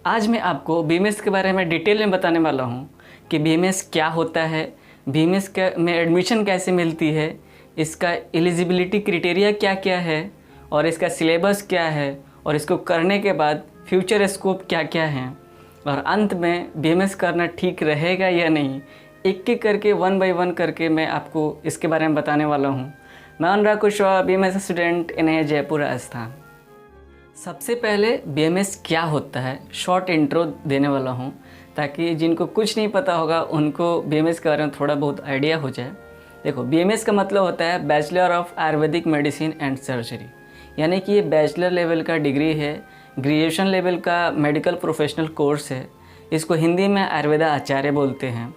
आज मैं आपको बीएमएस के बारे में डिटेल में बताने वाला हूँ कि बीएमएस क्या होता है, बीएमएस में एडमिशन कैसे मिलती है, इसका एलिजिबिलिटी क्राइटेरिया क्या क्या है और इसका सिलेबस क्या है और इसको करने के बाद फ्यूचर स्कोप क्या क्या है और अंत में बीएमएस करना ठीक रहेगा या नहीं। एक एक करके 1 बाय 1 करके मैं आपको इसके बारे में बताने वाला हूँ। मैं Anurag Kushwaha, BMS student in Jaipur Rajasthan. सबसे पहले बीएमएस क्या होता है शॉर्ट इंट्रो देने वाला हूँ ताकि जिनको कुछ नहीं पता होगा उनको बीएमएस के बारे में थोड़ा बहुत आइडिया हो जाए। देखो, बीएमएस का मतलब होता है bachelor of Ayurvedic medicine and surgery, यानी कि ये बैचलर लेवल का डिग्री है, ग्रेजुएशन लेवल का मेडिकल प्रोफेशनल कोर्स है। इसको हिंदी में आयुर्वेदा आचार्य बोलते हैं।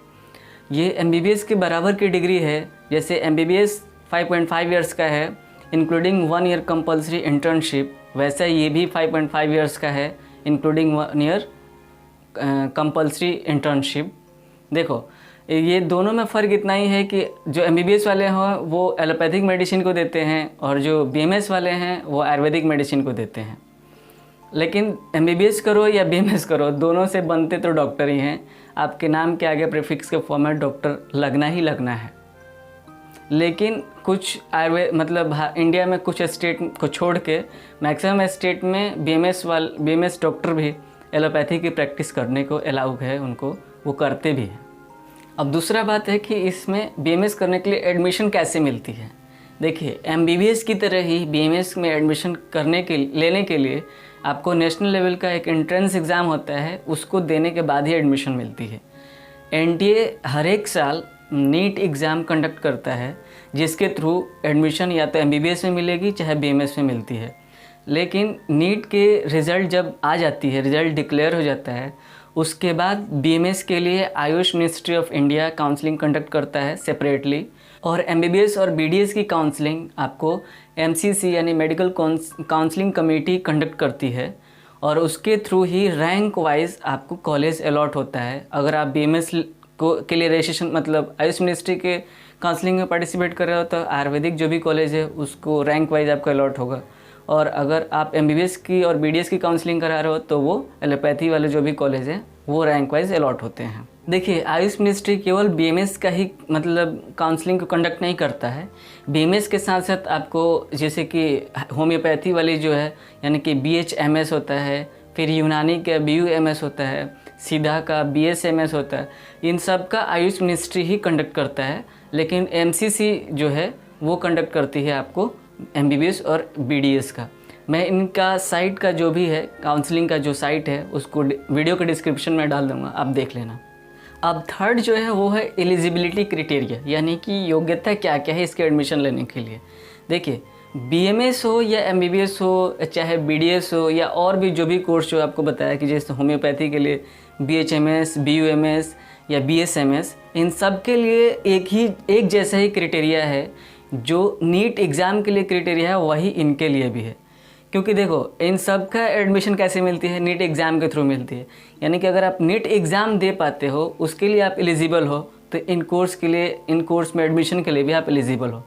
ये एमबीबीएस के बराबर की डिग्री है। जैसे एमबीबीएस 5.5 ईयर्स का है इंक्लूडिंग 1 ईयर कंपल्सरी इंटर्नशिप, वैसा ये भी 5.5 ईयर्स का है इंक्लूडिंग 1 ईयर कंपल्सरी इंटर्नशिप। देखो, ये दोनों में फ़र्क इतना ही है कि जो एमबीबीएस वाले हैं वो एलोपैथिक मेडिसिन को देते हैं और जो बीएमएस वाले हैं वो आयुर्वेदिक मेडिसिन को देते हैं। लेकिन एमबीबीएस करो या बीएमएस करो, दोनों से बनते तो डॉक्टर ही हैं। आपके नाम के आगे प्रीफिक्स के फॉर्म में डॉक्टर लगना ही लगना है। लेकिन कुछ इंडिया में कुछ स्टेट को छोड़ के मैक्सिमम स्टेट में बीएमएस डॉक्टर भी एलोपैथी की प्रैक्टिस करने को अलाउ है, उनको वो करते भी हैं। अब दूसरा बात है कि इसमें बीएमएस करने के लिए एडमिशन कैसे मिलती है। देखिए, एमबीबीएस की तरह ही बीएमएस में एडमिशन लेने के लिए आपको नेशनल लेवल का एक एंट्रेंस एग्ज़ाम होता है, उसको देने के बाद ही एडमिशन मिलती है। एनटीए हर एक साल नीट एग्ज़ाम कंडक्ट करता है जिसके थ्रू एडमिशन या तो एमबीबीएस में मिलेगी चाहे बीएमएस में मिलती है। लेकिन नीट के रिज़ल्ट जब आ जाती है, रिज़ल्ट डिक्लेयर हो जाता है, उसके बाद बीएमएस के लिए Ayush ministry of India counselling conduct करता है सेपरेटली, और एमबीबीएस और बीडीएस की काउंसलिंग आपको एमसीसी यानी मेडिकल काउंसलिंग कमेटी कंडक्ट करती है और उसके थ्रू ही रैंक वाइज आपको कॉलेज अलॉट होता है। अगर आप बीएमएस के लिए रजिस्ट्रेशन आयुष मिनिस्ट्री के काउंसलिंग में पार्टिसिपेट कर रहे हो तो आयुर्वेदिक जो भी कॉलेज है उसको रैंक वाइज आपका अलॉट होगा, और अगर आप एमबीबीएस की और बीडीएस की काउंसलिंग करा रहे हो तो वो एलोपैथी वाले जो भी कॉलेज हैं वो रैंक वाइज अलॉट होते हैं। देखिए, आयुष मिनिस्ट्री केवल बीएमएस का ही काउंसलिंग को कंडक्ट नहीं करता है। बीएमएस के साथ साथ आपको जैसे कि होम्योपैथी वाली जो है यानी कि बीएचएमएस होता है, फिर यूनानी का बीयूएमएस होता है, सीधा का बीएसएमएस होता है, इन सब का आयुष मिनिस्ट्री ही कंडक्ट करता है। लेकिन एमसीसी जो है वो कंडक्ट करती है आपको एमबीबीएस और बीडीएस का। मैं इनका साइट का जो भी है काउंसलिंग का जो साइट है उसको वीडियो के डिस्क्रिप्शन में डाल दूँगा, आप देख लेना। अब थर्ड जो है वो है एलिजिबिलिटी क्राइटेरिया, यानी कि योग्यता क्या क्या है इसके एडमिशन लेने के लिए। देखिए, बीएमएस हो या एमबीबीएस हो चाहे बीडीएस हो या और भी जो भी कोर्स जो आपको बताया कि जैसे होम्योपैथी के लिए बीएचएमएस, बीयूएमएस या बीएसएमएस, इन सब के लिए एक जैसा ही क्राइटेरिया है। जो नीट एग्ज़ाम के लिए क्राइटेरिया है वही इनके लिए भी है। क्योंकि देखो, इन सब का एडमिशन कैसे मिलती है, नीट एग्ज़ाम के थ्रू मिलती है। यानी कि अगर आप नीट एग्ज़ाम दे पाते हो उसके लिए आप एलिजिबल हो तो इन कोर्स में एडमिशन के लिए भी आप एलिजिबल हो।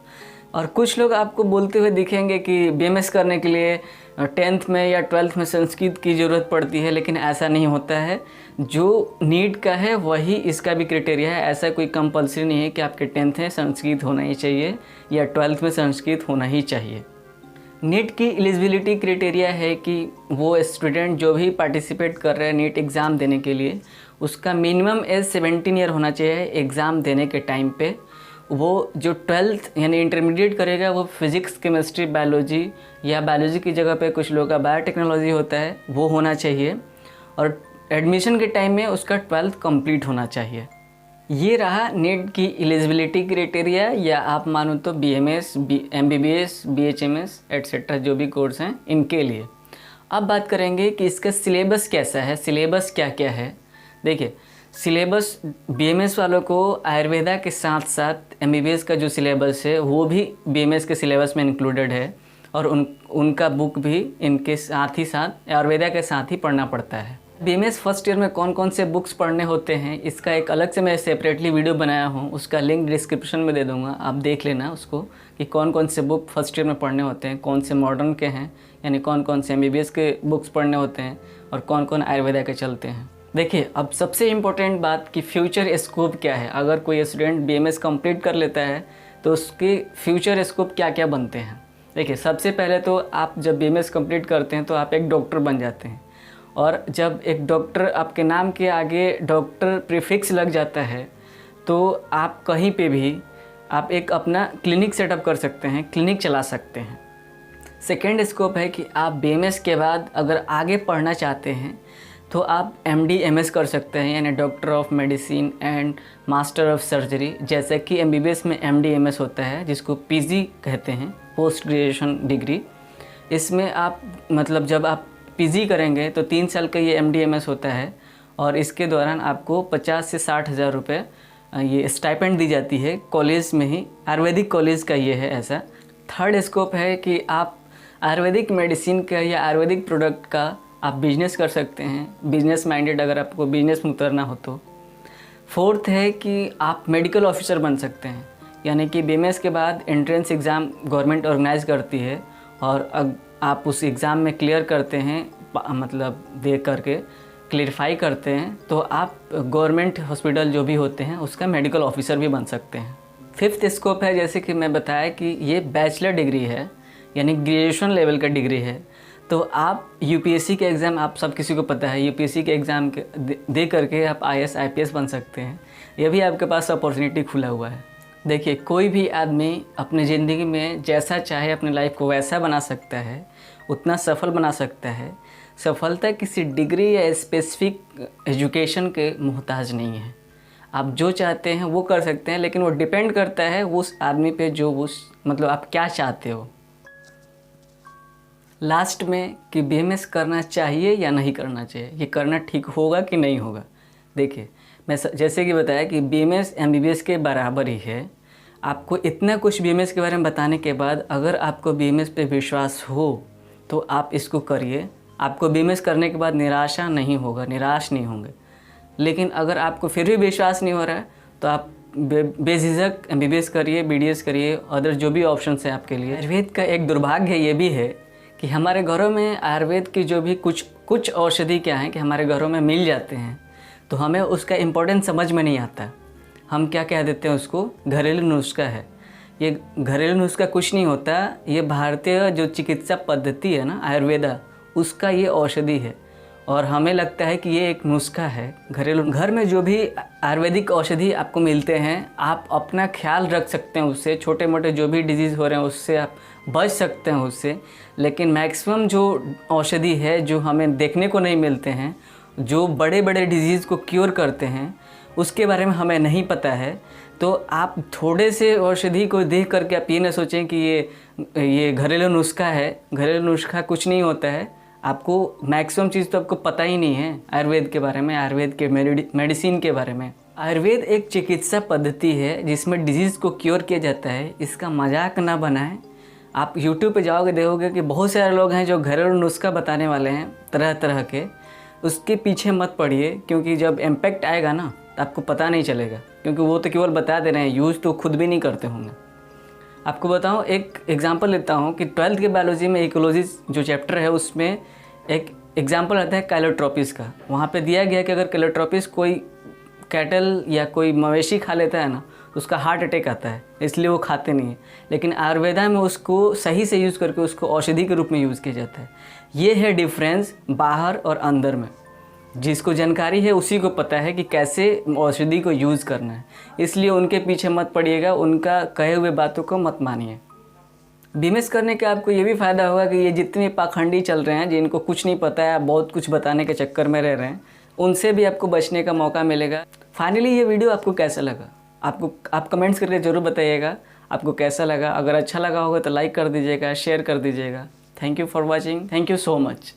और कुछ लोग आपको बोलते हुए दिखेंगे कि बीएमएस करने के लिए 10th में या 12th में संस्कृत की ज़रूरत पड़ती है, लेकिन ऐसा नहीं होता है। जो नीट का है वही इसका भी क्राइटेरिया है। ऐसा कोई कंपल्सरी नहीं है कि आपके 10th में संस्कृत होना ही चाहिए या 12th में संस्कृत होना ही चाहिए। नीट की एलिजिबिलिटी क्राइटेरिया है कि वो स्टूडेंट जो भी पार्टिसिपेट कर रहे हैं नीट एग्ज़ाम देने के लिए, उसका मिनिमम एज 17 ईयर होना चाहिए एग्ज़ाम देने के टाइम पे। वो जो 12th यानी इंटरमीडिएट करेगा वो फिज़िक्स, केमिस्ट्री, बायोलॉजी या बायोलॉजी की जगह पे कुछ लोगों का बायोटेक्नोलॉजी होता है वो होना चाहिए, और एडमिशन के टाइम में उसका 12th कंप्लीट होना चाहिए। ये रहा नीट की एलिजिबिलिटी क्राइटेरिया, या आप मानो तो बीएमएस, एमबीबीएस, बीएचएमएस एट्सेट्रा जो भी कोर्स हैं इनके लिए। अब बात करेंगे कि इसका सिलेबस कैसा है, सिलेबस क्या क्या है। देखिए, सिलेबस बीएमएस वालों को आयुर्वेदा के साथ साथ एमबीबीएस का जो सिलेबस है वो भी बीएमएस के सिलेबस में इंक्लूडेड है, और उनका बुक भी इनके साथ ही साथ आयुर्वेदा के साथ ही पढ़ना पड़ता है। बीएमएस फर्स्ट ईयर में कौन कौन से बुक्स पढ़ने होते हैं, इसका एक अलग से मैं सेपरेटली वीडियो बनाया हूँ, उसका लिंक डिस्क्रिप्शन में दे दूँगा, आप देख लेना उसको कि कौन कौन से बुक फर्स्ट ईयर में पढ़ने होते हैं, कौन से मॉडर्न के हैं, यानी कौन कौन से एमबीबीएस के बुक्स पढ़ने होते हैं और कौन कौन आयुर्वेदा के चलते हैं। देखिए, अब सबसे इम्पोर्टेंट बात कि फ्यूचर स्कोप क्या है। अगर कोई स्टूडेंट बीएमएस कंप्लीट कर लेता है तो उसके फ्यूचर स्कोप क्या क्या बनते हैं। देखिए, सबसे पहले तो आप जब बीएमएस कंप्लीट करते हैं तो आप एक डॉक्टर बन जाते हैं, और जब एक डॉक्टर आपके नाम के आगे डॉक्टर प्रीफिक्स लग जाता है तो आप कहीं पे भी आप एक अपना क्लिनिक सेटअप कर सकते हैं, क्लिनिक चला सकते हैं। सेकेंड स्कोप है कि आप बीएमएस के बाद अगर आगे पढ़ना चाहते हैं तो आप एमडी एमएस कर सकते हैं, यानी doctor of medicine and master of surgery, जैसे कि एमबीबीएस में एमडी एमएस होता है जिसको पीजी कहते हैं, पोस्ट ग्रेजुएशन डिग्री। इसमें आप मतलब जब आप पीजी करेंगे तो 3 साल का ये एमडी एमएस होता है, और इसके दौरान आपको 50 से 60 हज़ार रुपये ये स्टाइपेंड दी जाती है कॉलेज में ही, आयुर्वेदिक कॉलेज का ये है ऐसा। थर्ड स्कोप है कि आप आयुर्वेदिक मेडिसिन का या आयुर्वेदिक प्रोडक्ट का आप बिजनेस कर सकते हैं, बिजनेस माइंडेड अगर आपको बिजनेस में उतरना हो तो। फोर्थ है कि आप मेडिकल ऑफिसर बन सकते हैं, यानी कि बीएमएस के बाद एंट्रेंस एग्ज़ाम गवर्नमेंट ऑर्गेनाइज करती है, और आप उस एग्ज़ाम में क्लियर करते हैं, मतलब दे करके क्लियरफाई करते हैं, तो आप गवर्नमेंट हॉस्पिटल जो भी होते हैं उसका मेडिकल ऑफिसर भी बन सकते हैं। फिफ्थ स्कोप है, जैसे कि मैं बताया कि ये बैचलर डिग्री है, यानी ग्रेजुएशन लेवल का डिग्री है, तो आप यूपीएससी के एग्ज़ाम, आप सब किसी को पता है, यूपीएससी के एग्ज़ाम दे करके आप आईएएस आईपीएस बन सकते हैं। ये भी आपके पास अपॉर्चुनिटी खुला हुआ है। देखिए, कोई भी आदमी अपनी ज़िंदगी में जैसा चाहे अपनी लाइफ को वैसा बना सकता है, उतना सफल बना सकता है। सफलता किसी डिग्री या स्पेसिफिक एजुकेशन के मोहताज नहीं है। आप जो चाहते हैं वो कर सकते हैं, लेकिन वो डिपेंड करता है उस आदमी पे जो उस मतलब आप क्या चाहते हो। लास्ट में कि बीएमएस करना चाहिए या नहीं करना चाहिए, ये करना ठीक होगा कि नहीं होगा। देखिए, मैं जैसे कि बताया कि बीएमएस एमबीबीएस के बराबर ही है। आपको इतना कुछ बीएमएस के बारे में बताने के बाद अगर आपको बीएमएस पे विश्वास हो तो आप इसको करिए। आपको बीएमएस करने के बाद निराशा नहीं होगा, निराश नहीं होंगे। लेकिन अगर आपको फिर भी विश्वास नहीं हो रहा है तो आप बेझिझक एमबीबीएस करिए, बीडीएस करिए, अदर जो भी ऑप्शंस हैं आपके लिए। आयुर्वेद का एक दुर्भाग्य ये भी है कि हमारे घरों में आयुर्वेद की जो भी कुछ औषधि क्या हैं कि हमारे घरों में मिल जाते हैं, तो हमें उसका इम्पोर्टेंस समझ में नहीं आता। हम क्या कह देते हैं उसको, घरेलू नुस्खा है। ये घरेलू नुस्खा कुछ नहीं होता, ये भारतीय जो चिकित्सा पद्धति है ना आयुर्वेदा, उसका ये औषधि है, और हमें लगता है कि ये एक नुस्खा है घरेलू। घर में जो भी आयुर्वेदिक औषधि आपको मिलते हैं, आप अपना ख्याल रख सकते हैं उससे, छोटे मोटे जो भी डिजीज़ हो रहे हैं उससे आप बच सकते हैं उससे। लेकिन मैक्सिमम जो औषधि है जो हमें देखने को नहीं मिलते हैं, जो बड़े बड़े डिजीज़ को क्योर करते हैं, उसके बारे में हमें नहीं पता है। तो आप थोड़े से औषधि को देख करके आप ये ना सोचें कि ये घरेलू नुस्खा है। घरेलू नुस्खा कुछ नहीं होता है। आपको मैक्सिमम चीज़ तो आपको पता ही नहीं है आयुर्वेद के बारे में, आयुर्वेद के मेडिसिन के बारे में। आयुर्वेद एक चिकित्सा पद्धति है जिसमें डिजीज़ को क्योर किया जाता है। इसका मजाक ना बनाएं। आप YouTube पे जाओगे देखोगे कि बहुत सारे लोग हैं जो घरेलू नुस्खा बताने वाले हैं तरह तरह के। उसके पीछे मत पड़िए, क्योंकि जब इम्पैक्ट आएगा ना तो आपको पता नहीं चलेगा, क्योंकि वो तो केवल बता दे रहे हैं, यूज़ तो खुद भी नहीं करते होंगे। आपको बताऊं, एक एग्जांपल लेता हूं कि 12th के बायोलॉजी में इकोलॉजी जो चैप्टर है उसमें एक एग्जांपल आता है कैलोट्रोपिस का। वहाँ पे दिया गया कि अगर कैलोट्रोपिस कोई कैटल या कोई मवेशी खा लेता है ना, उसका हार्ट अटैक आता है, इसलिए वो खाते नहीं है। लेकिन आयुर्वेदा में उसको सही से यूज़ करके उसको औषधि के रूप में यूज़ किया जाता है। ये है डिफरेंस बाहर और अंदर में। जिसको जानकारी है उसी को पता है कि कैसे औषधि को यूज़ करना है, इसलिए उनके पीछे मत पड़िएगा, उनका कहे हुए बातों को मत मानिए। बीएमएस करने के आपको ये भी फ़ायदा होगा कि ये जितने पाखंडी चल रहे हैं, जिनको कुछ नहीं पता है, बहुत कुछ बताने के चक्कर में रह रहे हैं, उनसे भी आपको बचने का मौका मिलेगा। फाइनली ये वीडियो आपको कैसा लगा, आप कमेंट्स करके ज़रूर बताइएगा आपको कैसा लगा। अगर अच्छा लगा होगा तो लाइक कर दीजिएगा, शेयर कर दीजिएगा। Thank you for watching. Thank you so much.